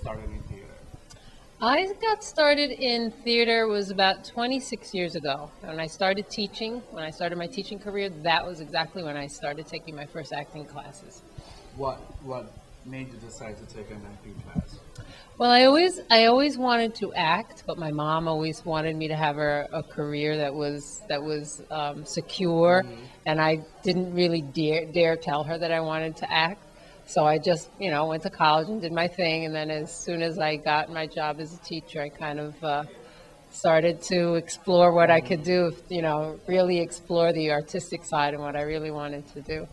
started in theater? I got started in theater was about 26 years ago. When I started teaching, when I started my teaching career, that was exactly when I started taking my first acting classes. What made you decide to take an acting class? Well, I always wanted to act, but my mom always wanted me to have a career that was secure, and I didn't really dare tell her that I wanted to act. So I just, went to college and did my thing, and then as soon as I got my job as a teacher, I kind of started to explore what I could do, really explore the artistic side and what I really wanted to do.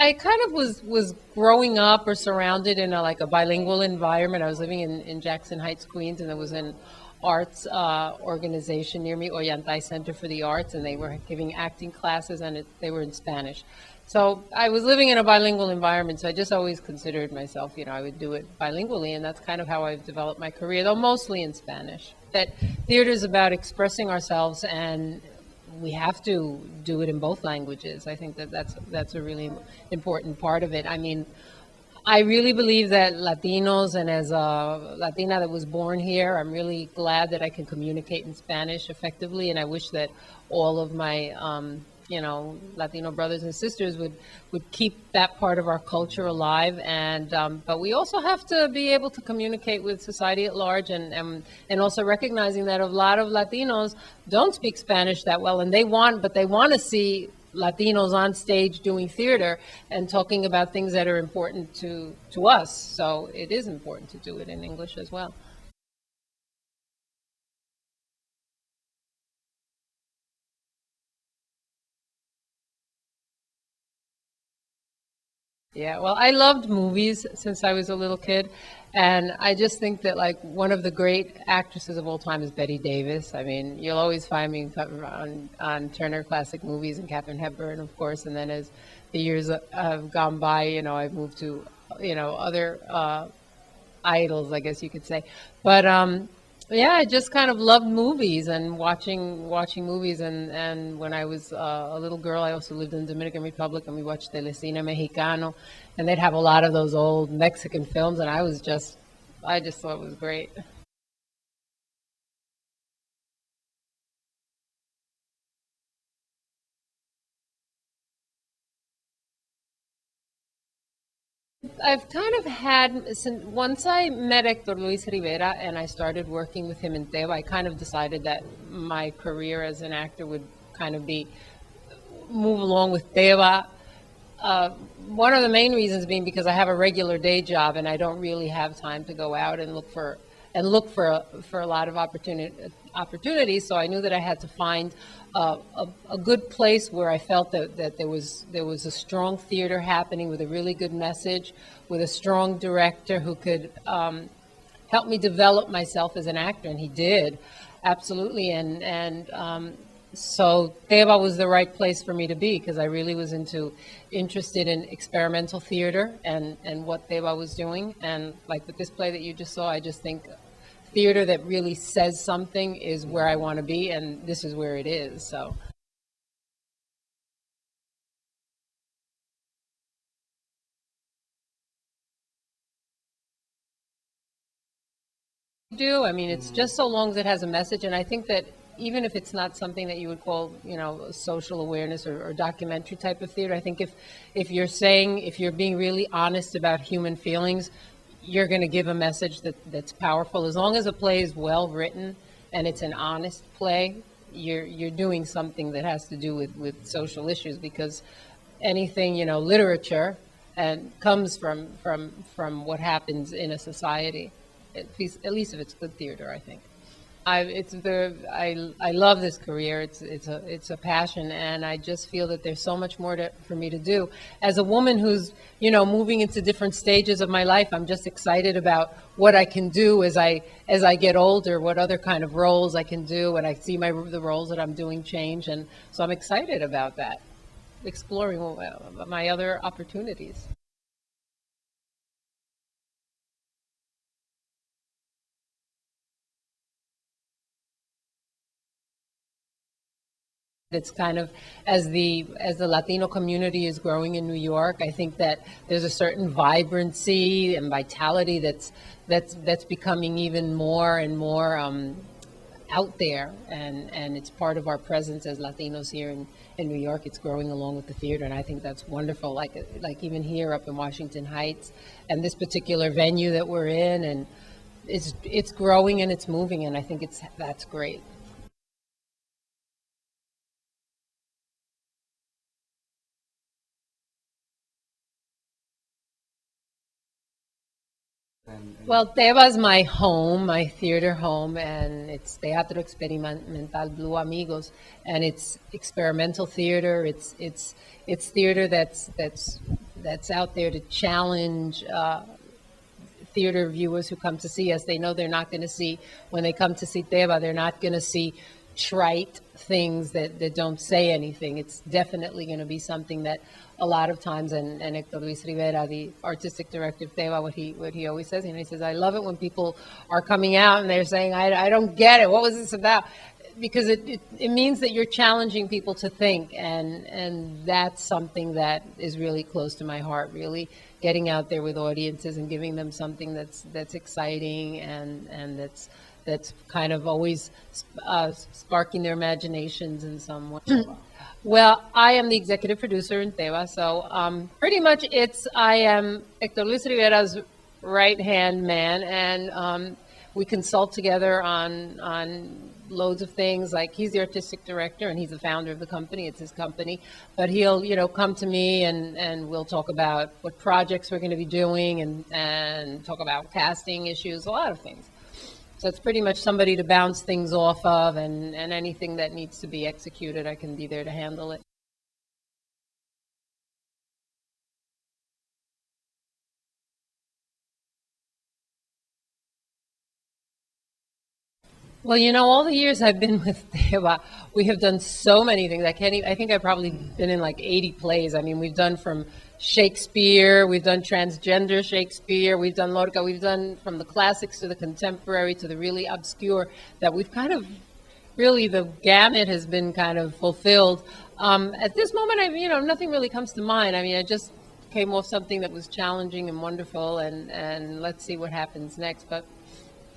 I kind of was growing up or surrounded in a bilingual environment. I was living in Jackson Heights, Queens, and there was an arts organization near me, Ollantay Center for the Arts, and they were giving acting classes, and they were in Spanish. So I was living in a bilingual environment, so I just always considered myself, I would do it bilingually, and that's kind of how I've developed my career, though mostly in Spanish. That theater is about expressing ourselves, and we have to do it in both languages. I think that that's a really important part of it. I mean, I really believe that Latinos, and as a Latina that was born here, I'm really glad that I can communicate in Spanish effectively, and I wish that all of my, Latino brothers and sisters would keep that part of our culture alive. And but we also have to be able to communicate with society at large, and also recognizing that a lot of Latinos don't speak Spanish that well, and they want to see Latinos on stage doing theater and talking about things that are important to us. So it is important to do it in English as well. Yeah, well, I loved movies since I was a little kid, and I just think that like one of the great actresses of all time is Betty Davis. I mean, you'll always find me on Turner Classic Movies and Katharine Hepburn, of course, and then as the years have gone by, I've moved to, other idols, I guess you could say. But yeah, I just kind of loved movies and watching movies. And when I was a little girl, I also lived in the Dominican Republic, and we watched Telecine Mexicano, and they'd have a lot of those old Mexican films, and I just thought it was great. I've kind of had since once I met Hector Luis Rivera and I started working with him in TEBA, I kind of decided that my career as an actor would kind of be move along with TEBA. Uh, One of the main reasons being because I have a regular day job and I don't really have time to go out and look for a lot of opportunities. So I knew that I had to find a good place where I felt that there was a strong theater happening with a really good message, with a strong director who could help me develop myself as an actor, and he did, absolutely. So Teba was the right place for me to be because I really was interested in experimental theater and what Teba was doing. And like with this play that you just saw, I just think theater that really says something is where I want to be, and this is where it is. So do. I mean, it's just so long as it has a message, and I think that even if it's not something that you would call, social awareness or documentary type of theater, I think if you're being really honest about human feelings, you're going to give a message that's powerful. As long as a play is well written and it's an honest play, you're doing something that has to do with social issues because anything, literature and comes from what happens in a society. At least if it's good theater, I think. I love this career. It's a passion, and I just feel that there's so much more for me to do. As a woman who's moving into different stages of my life, I'm just excited about what I can do as I get older. What other kind of roles I can do, and I see the roles that I'm doing change, and so I'm excited about that, exploring my other opportunities. It's kind of as the Latino community is growing in New York, I think that there's a certain vibrancy and vitality that's becoming even more and more out there, and it's part of our presence as Latinos here in New York. It's growing along with the theater, and I think that's wonderful. Like even here up in Washington Heights, and this particular venue that we're in, and it's growing and it's moving, and I think that's great. Well, TEBA is my home, my theater home, and it's Teatro Experimental Blue Amigos, and it's experimental theater. It's theater that's out there to challenge theater viewers who come to see us. They know they're not going to see, when they come to see TEBA, they're not going to see trite things that don't say anything. It's definitely going to be something that a lot of times, and Hector Luis Rivera, the artistic director of TEBA, what he always says, he says, I love it when people are coming out and they're saying, I don't get it. What was this about? Because it means that you're challenging people to think, and that's something that is really close to my heart, really getting out there with audiences and giving them something that's exciting and that's kind of always sparking their imaginations in some way. Well, I am the executive producer in TEBA, so pretty much I am Hector Luis Rivera's right-hand man, and we consult together on loads of things. Like, he's the artistic director and he's the founder of the company. It's his company, but he'll come to me and we'll talk about what projects we're going to be doing and talk about casting issues, a lot of things. So it's pretty much somebody to bounce things off of, and anything that needs to be executed, I can be there to handle it. Well, all the years I've been with TEBA, we have done so many things. I think I've probably been in like 80 plays. I mean, we've done from Shakespeare, we've done transgender Shakespeare, we've done Lorca, we've done from the classics to the contemporary to the really obscure, that we've kind of, really the gamut has been kind of fulfilled. At this moment, nothing really comes to mind. I mean, I just came off something that was challenging and wonderful, and let's see what happens next. But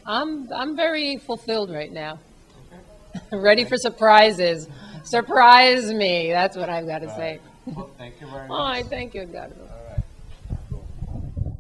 I'm very fulfilled right now. Ready for surprises. Surprise me. That's what I've got to say. Well, thank you very much. Oh, thank you, God.